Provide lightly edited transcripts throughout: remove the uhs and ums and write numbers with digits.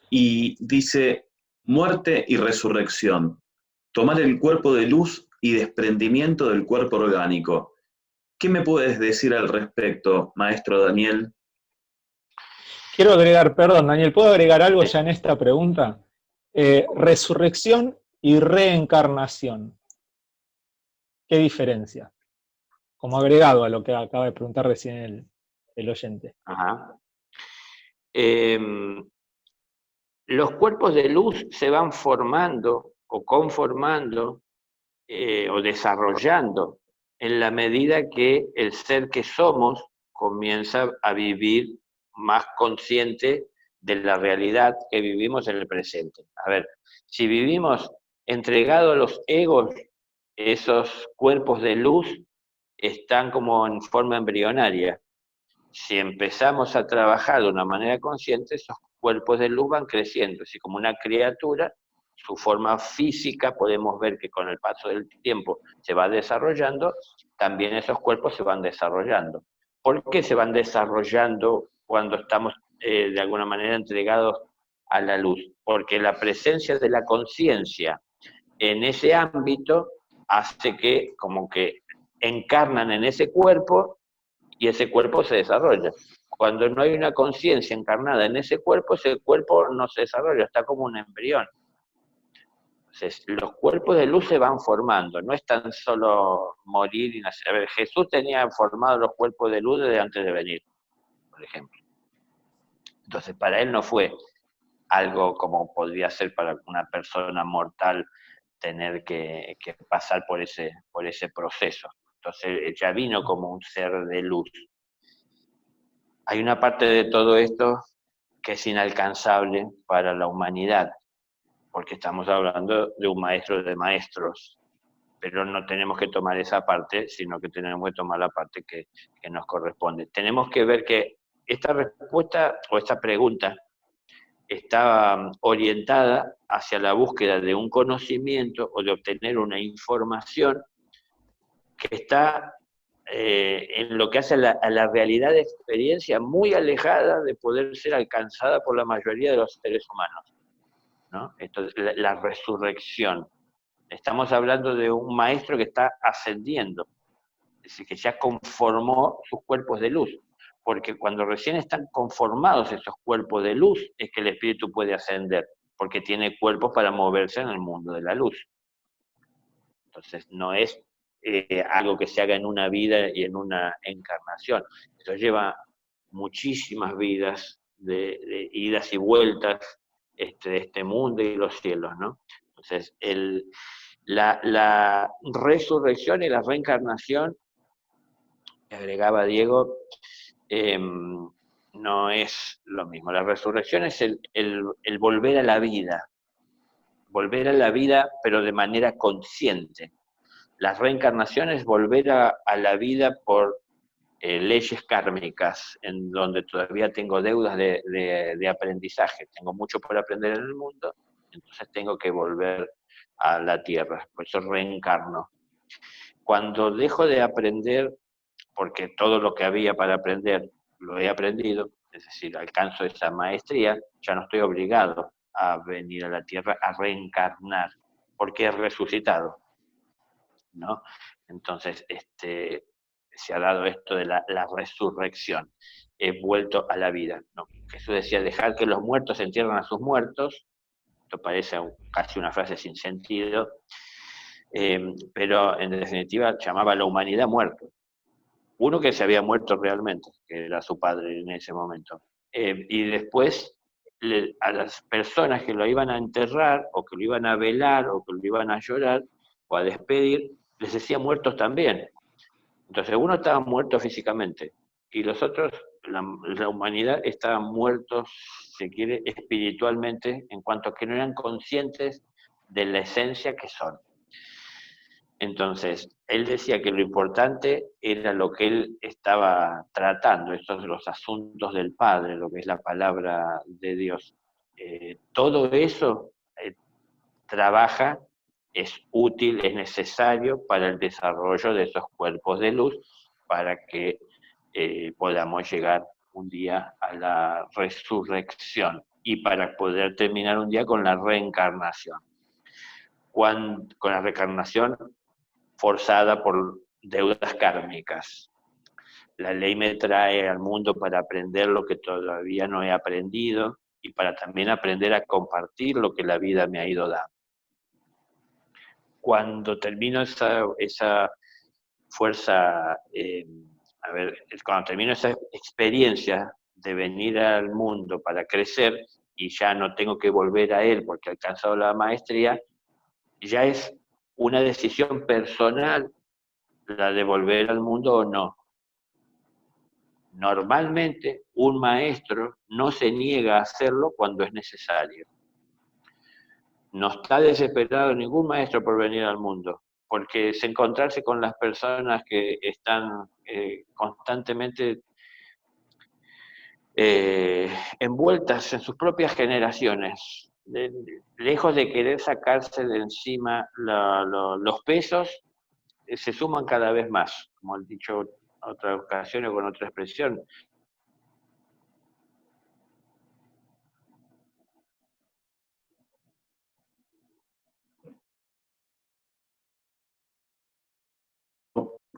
y dice, muerte y resurrección, tomar el cuerpo de luz y desprendimiento del cuerpo orgánico. ¿Qué me puedes decir al respecto, maestro Daniel? Quiero agregar, perdón, Daniel, ¿puedo agregar algo ya en esta pregunta? Resurrección y reencarnación. ¿Qué diferencia? Como agregado a lo que acaba de preguntar recién el oyente. Ajá. Los cuerpos de luz se van formando o conformando o desarrollando en la medida que el ser que somos comienza a vivir más consciente de la realidad que vivimos en el presente. A ver, si vivimos entregados a los egos, esos cuerpos de luz están como en forma embrionaria. Si empezamos a trabajar de una manera consciente, esos cuerpos de luz van creciendo, así como una criatura, su forma física podemos ver que con el paso del tiempo se va desarrollando, también esos cuerpos se van desarrollando. ¿Por qué se van desarrollando cuando estamos de alguna manera entregados a la luz? Porque la presencia de la conciencia en ese ámbito hace que como que encarnan en ese cuerpo y ese cuerpo se desarrolla. Cuando no hay una conciencia encarnada en ese cuerpo no se desarrolla, está como un embrión. Entonces, los cuerpos de luz se van formando, no es tan solo morir y nacer. A ver, Jesús tenía formados los cuerpos de luz desde antes de venir, por ejemplo. Entonces, para él no fue algo como podría ser para una persona mortal tener que pasar por ese proceso. Entonces, ya vino como un ser de luz. Hay una parte de todo esto que es inalcanzable para la humanidad, porque estamos hablando de un maestro de maestros, pero no tenemos que tomar esa parte, sino que tenemos que tomar la parte que nos corresponde. Tenemos que ver que esta respuesta o esta pregunta está orientada hacia la búsqueda de un conocimiento o de obtener una información que está en lo que hace a la realidad de experiencia muy alejada de poder ser alcanzada por la mayoría de los seres humanos, ¿no? Entonces, la resurrección. Estamos hablando de un maestro que está ascendiendo, es decir, que ya conformó sus cuerpos de luz, porque cuando recién están conformados esos cuerpos de luz es que el espíritu puede ascender, porque tiene cuerpos para moverse en el mundo de la luz. Entonces, no es algo que se haga en una vida y en una encarnación. Eso lleva muchísimas vidas de idas y vueltas de este mundo y los cielos, ¿no? Entonces, la resurrección y la reencarnación, que agregaba Diego, no es lo mismo. La resurrección es el volver a la vida, pero de manera consciente. La reencarnación es volver a la vida por leyes kármicas, en donde todavía tengo deudas de aprendizaje, tengo mucho por aprender en el mundo, entonces tengo que volver a la tierra, por eso reencarno. Cuando dejo de aprender, porque todo lo que había para aprender lo he aprendido, es decir, alcanzo esa maestría, ya no estoy obligado a venir a la tierra a reencarnar, porque he resucitado, ¿no? Entonces, se ha dado esto de la resurrección, he vuelto a la vida, ¿no? Jesús decía, dejar que los muertos entierren a sus muertos, esto parece casi una frase sin sentido, pero en definitiva llamaba a la humanidad muerto. Uno que se había muerto realmente, que era su padre en ese momento. Y después a las personas que lo iban a enterrar, o que lo iban a velar, o que lo iban a llorar, o a despedir, les decía muertos también. Entonces uno estaba muerto físicamente, y los otros, la humanidad, estaban muertos, se quiere, espiritualmente, en cuanto a que no eran conscientes de la esencia que son. Entonces, él decía que lo importante era lo que él estaba tratando, estos los asuntos del Padre, lo que es la palabra de Dios. Todo eso trabaja, es útil, es necesario para el desarrollo de esos cuerpos de luz, para que podamos llegar un día a la resurrección. y para poder terminar un día con la reencarnación. Con la reencarnación forzada por deudas kármicas. La ley me trae al mundo para aprender lo que todavía no he aprendido y para también aprender a compartir lo que la vida me ha ido dando. Cuando termino esa fuerza, cuando termino esa experiencia de venir al mundo para crecer y ya no tengo que volver a él porque he alcanzado la maestría, ya es una decisión personal la de volver al mundo o no. Normalmente un maestro no se niega a hacerlo cuando es necesario. No está desesperado ningún maestro por venir al mundo, porque es encontrarse con las personas que están constantemente envueltas en sus propias generaciones, lejos de querer sacarse de encima los pesos, se suman cada vez más, como han dicho en otras ocasiones con otra expresión.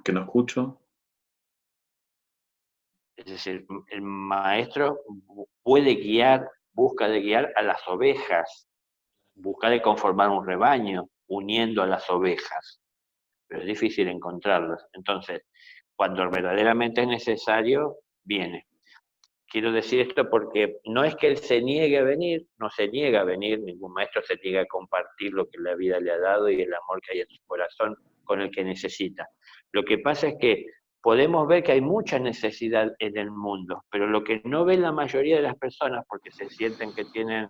Que no escucho. Es decir, el maestro puede guiar, busca de guiar a las ovejas, busca de conformar un rebaño, uniendo a las ovejas, pero es difícil encontrarlas. Entonces, cuando verdaderamente es necesario, viene. Quiero decir esto porque no es que él se niegue a venir, no se niega a venir, ningún maestro se niega a compartir lo que la vida le ha dado y el amor que hay en su corazón con el que necesita. Lo que pasa es que podemos ver que hay mucha necesidad en el mundo, pero lo que no ve la mayoría de las personas, porque se sienten que tienen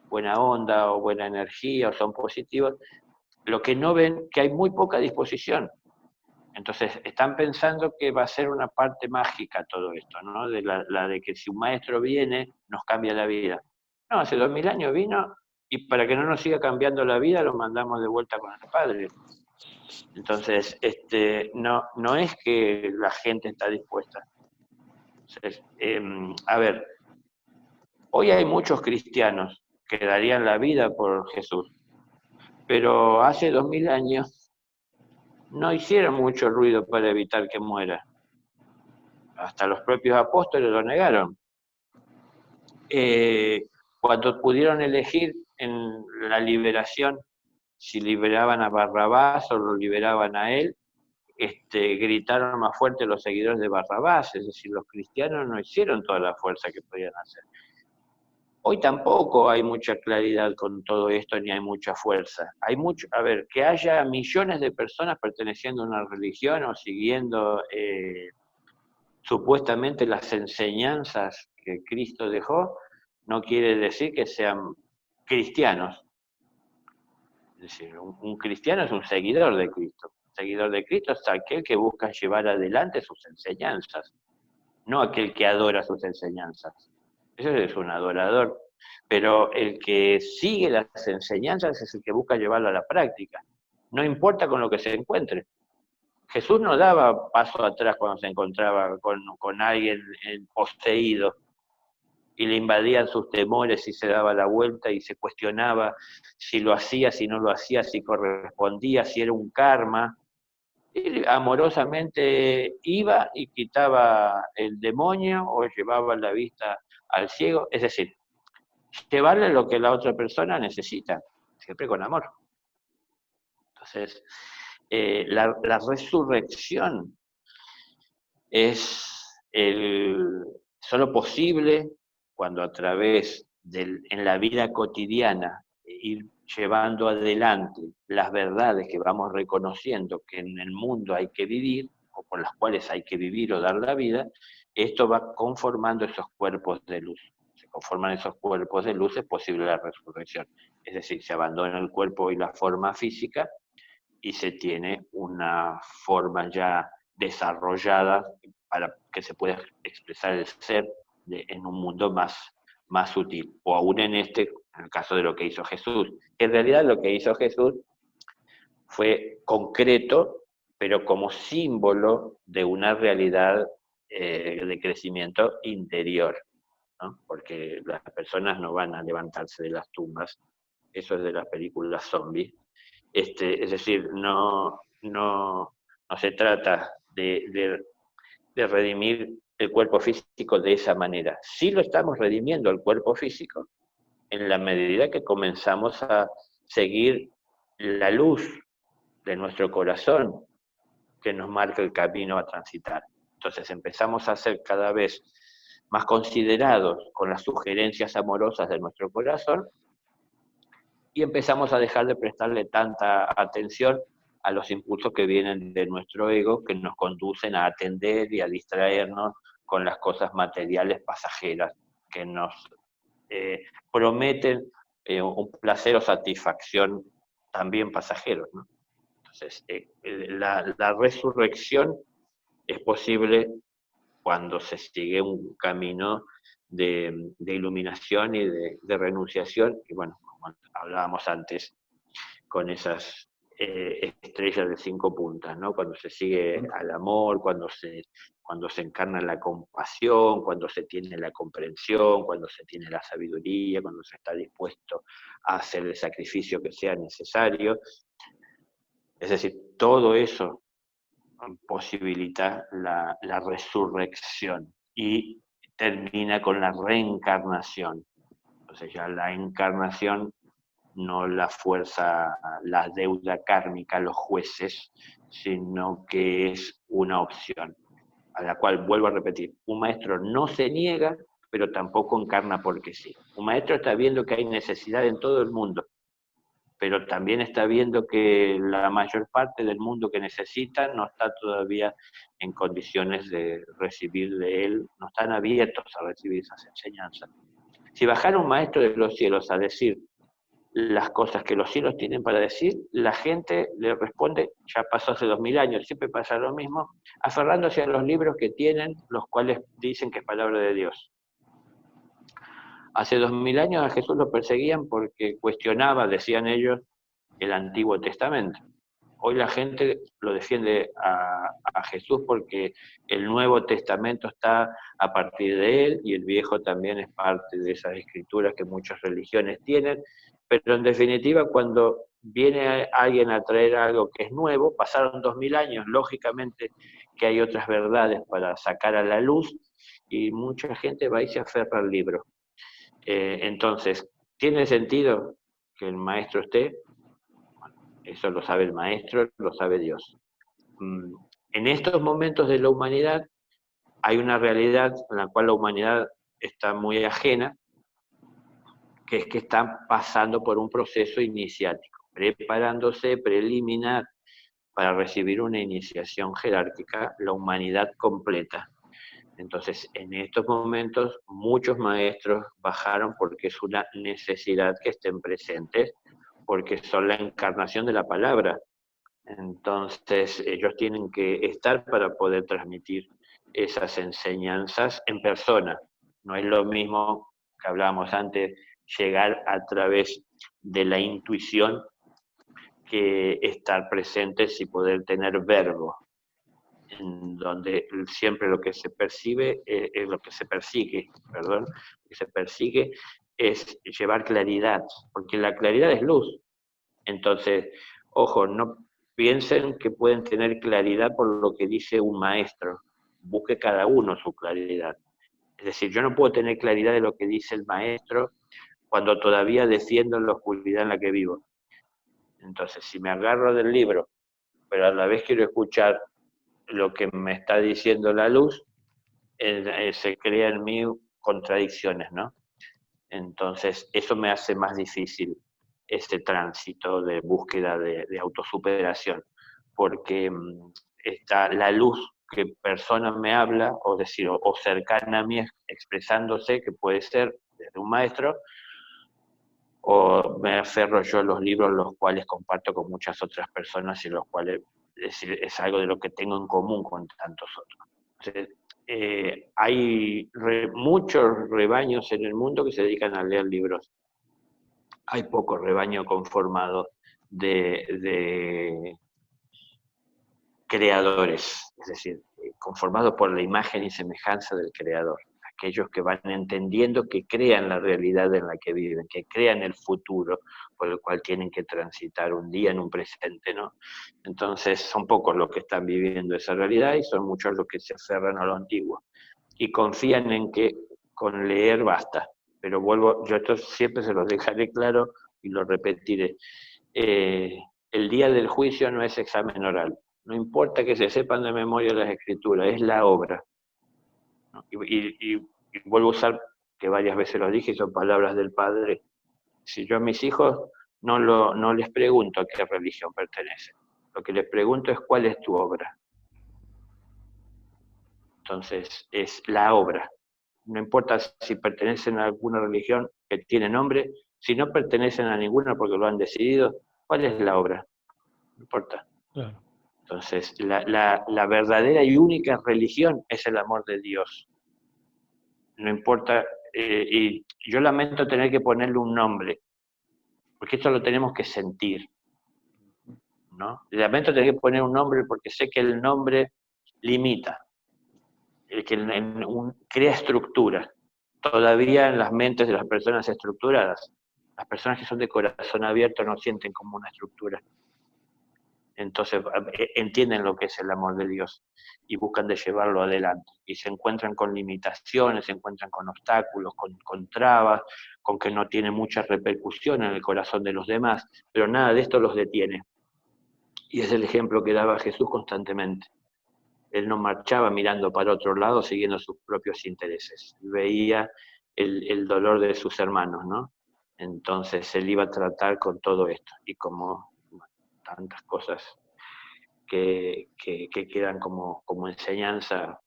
buena onda o buena energía o son positivos, lo que no ven que hay muy poca disposición. Entonces, están pensando que va a ser una parte mágica todo esto, ¿no? De la de que si un maestro viene, nos cambia la vida. No, hace 2000 años vino y para que no nos siga cambiando la vida, lo mandamos de vuelta con el Padre. Entonces, no es que la gente está dispuesta. Entonces, a ver, hoy hay muchos cristianos que darían la vida por Jesús, pero hace 2000 años no hicieron mucho ruido para evitar que muera. Hasta los propios apóstoles lo negaron. Cuando pudieron elegir en la liberación si liberaban a Barrabás o lo liberaban a él, gritaron más fuerte los seguidores de Barrabás, es decir, los cristianos no hicieron toda la fuerza que podían hacer. Hoy tampoco hay mucha claridad con todo esto, ni hay mucha fuerza. Hay mucho, a ver, que haya millones de personas perteneciendo a una religión o siguiendo supuestamente las enseñanzas que Cristo dejó, no quiere decir que sean cristianos. Es decir, un cristiano es un seguidor de Cristo. Un seguidor de Cristo es aquel que busca llevar adelante sus enseñanzas, no aquel que adora sus enseñanzas. Eso es un adorador. Pero el que sigue las enseñanzas es el que busca llevarlo a la práctica. No importa con lo que se encuentre. Jesús no daba paso atrás cuando se encontraba con alguien poseído y le invadían sus temores y se daba la vuelta y se cuestionaba si lo hacía, si no lo hacía, si correspondía, si era un karma. Y amorosamente iba y quitaba el demonio o llevaba la vista al ciego, es decir, llevarle lo que la otra persona necesita, siempre con amor. Entonces, la resurrección es solo posible cuando a través en la vida cotidiana ir llevando adelante las verdades que vamos reconociendo que en el mundo hay que vivir, o por las cuales hay que vivir o dar la vida, esto va conformando esos cuerpos de luz. Se conforman esos cuerpos de luz, es posible la resurrección. Es decir, se abandona el cuerpo y la forma física y se tiene una forma ya desarrollada para que se pueda expresar el ser en un mundo más sutil, o aún en el caso de lo que hizo Jesús. En realidad lo que hizo Jesús fue concreto, pero como símbolo de una realidad de crecimiento interior. ¿no? Porque las personas no van a levantarse de las tumbas, eso es de las películas zombies. Es decir, no se trata de redimir el cuerpo físico de esa manera. Sí lo estamos redimiendo el cuerpo físico en la medida que comenzamos a seguir la luz de nuestro corazón que nos marca el camino a transitar. Entonces empezamos a ser cada vez más considerados con las sugerencias amorosas de nuestro corazón y empezamos a dejar de prestarle tanta atención a los impulsos que vienen de nuestro ego, que nos conducen a atender y a distraernos con las cosas materiales pasajeras que nos prometen un placer o satisfacción también pasajeros, ¿no? Entonces, la resurrección es posible cuando se sigue un camino de iluminación y de renunciación, y bueno, como hablábamos antes, con esas estrellas de 5 puntas, ¿no? Cuando se sigue al amor, cuando se encarna la compasión, cuando se tiene la comprensión, cuando se tiene la sabiduría, cuando se está dispuesto a hacer el sacrificio que sea necesario. Es decir, todo eso posibilita la resurrección y termina con la reencarnación. Entonces ya la encarnación no la fuerza, la deuda kármica, los jueces, sino que es una opción, a la cual, vuelvo a repetir, un maestro no se niega, pero tampoco encarna porque sí. Un maestro está viendo que hay necesidad en todo el mundo, pero también está viendo que la mayor parte del mundo que necesita no está todavía en condiciones de recibir de él, no están abiertos a recibir esas enseñanzas. Si bajara un maestro de los cielos a decir las cosas que los cielos tienen para decir, la gente le responde, ya pasó hace 2000 años, siempre pasa lo mismo, aferrándose a los libros que tienen, los cuales dicen que es palabra de Dios. Hace 2000 años a Jesús lo perseguían porque cuestionaba, decían ellos, el Antiguo Testamento. Hoy la gente lo defiende a Jesús porque el Nuevo Testamento está a partir de él y el Viejo también es parte de esas escrituras que muchas religiones tienen, pero en definitiva cuando viene alguien a traer algo que es nuevo, pasaron 2000 años, lógicamente que hay otras verdades para sacar a la luz y mucha gente va y se aferra al libro. Entonces, ¿tiene sentido que el maestro esté? Eso lo sabe el maestro, lo sabe Dios. En estos momentos de la humanidad hay una realidad en la cual la humanidad está muy ajena, que es que está pasando por un proceso iniciático, preparándose preliminar para recibir una iniciación jerárquica, la humanidad completa. Entonces, en estos momentos, muchos maestros bajaron porque es una necesidad que estén presentes, porque son la encarnación de la palabra. Entonces, ellos tienen que estar para poder transmitir esas enseñanzas en persona. No es lo mismo que hablábamos antes, llegar a través de la intuición que estar presentes y poder tener verbo, en donde siempre lo que se percibe es lo que se persigue, perdón, lo que se persigue es llevar claridad, porque la claridad es luz. Entonces, ojo, no piensen que pueden tener claridad por lo que dice un maestro, busque cada uno su claridad. Es decir, yo no puedo tener claridad de lo que dice el maestro cuando todavía defiendo la oscuridad en la que vivo. Entonces, si me agarro del libro, pero a la vez quiero escuchar lo que me está diciendo la luz, se crean en mí contradicciones, ¿no? Entonces, eso me hace más difícil este tránsito de búsqueda de autosuperación, porque está la luz que persona me habla, o decir, o cercana a mí expresándose, que puede ser desde un maestro, o me aferro yo a los libros los cuales comparto con muchas otras personas y los cuales es algo de lo que tengo en común con tantos otros. Entonces, hay muchos rebaños en el mundo que se dedican a leer libros. Hay poco rebaño conformado de creadores, es decir, conformado por la imagen y semejanza del creador. aquellos que van entendiendo, que crean la realidad en la que viven, que crean el futuro por el cual tienen que transitar un día en un presente, ¿no? Entonces son pocos los que están viviendo esa realidad y son muchos los que se aferran a lo antiguo y confían en que con leer basta. Pero vuelvo, yo esto siempre se lo dejaré claro y lo repetiré. El día del juicio no es examen oral. No importa que se sepan de memoria las escrituras, es la obra. ¿No? Y vuelvo a usar, que varias veces lo dije, son palabras del Padre. Si yo a mis hijos no les pregunto a qué religión pertenecen, lo que les pregunto es cuál es tu obra. Entonces, es la obra. No importa si pertenecen a alguna religión que tiene nombre, si no pertenecen a ninguna porque lo han decidido, ¿cuál es la obra? No importa. Claro. Entonces, la verdadera y única religión es el amor de Dios. No importa, y yo lamento tener que ponerle un nombre, porque esto lo tenemos que sentir, ¿no? Lamento tener que poner un nombre porque sé que el nombre limita, crea estructura. Todavía en las mentes de las personas estructuradas, las personas que son de corazón abierto no sienten como una estructura. Entonces entienden lo que es el amor de Dios y buscan de llevarlo adelante. Y se encuentran con limitaciones, se encuentran con obstáculos, con trabas, con que no tiene mucha repercusión en el corazón de los demás, pero nada de esto los detiene. Y es el ejemplo que daba Jesús constantemente. Él no marchaba mirando para otro lado, siguiendo sus propios intereses. Veía el dolor de sus hermanos, ¿no? Entonces él iba a tratar con todo esto. Y como tantas cosas que quedan como enseñanza,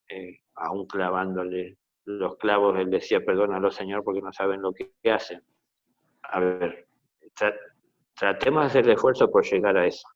aún clavándole los clavos, él decía, perdónalo, Señor, porque no saben lo que hacen. A ver, tratemos de hacer el esfuerzo por llegar a eso.